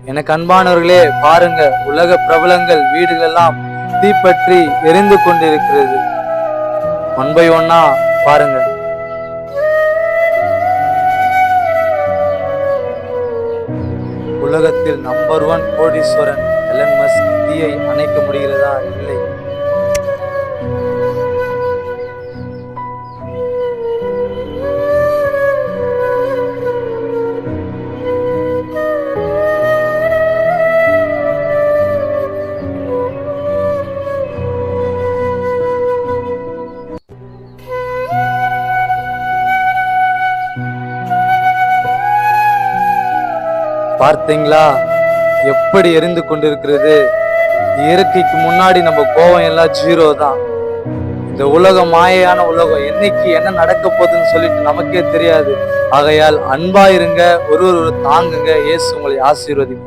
எனக்கு அன்பானவர்களே, பாருங்க, உலக பிரபலங்கள் வீடுகள் எல்லாம் தீப்பற்றி எரிந்து கொண்டிருக்கிறது. ஒன் பை ஒன்னா பாருங்க. உலகத்தில் நம்பர் 1 கோடீஸ்வரன் எலன் மஸ்க் தீயை அணைக்க முடிகிறதா? இல்லை. பார்த்தீங்களா எப்படி எரிந்து கொண்டிருக்கிறது? இயற்கைக்கு முன்னாடி நம்ம கோவம் எல்லாம் ஜீரோ தான். இந்த உலகம் மாயையான உலகம், என்னைக்கு என்ன நடக்க போகுதுன்னு சொல்லிட்டு நமக்கே தெரியாது. ஆகையால் அன்பா இருங்க, ஒரு தாங்குங்க. இயேசு உங்களை ஆசீர்வதிப்பார்.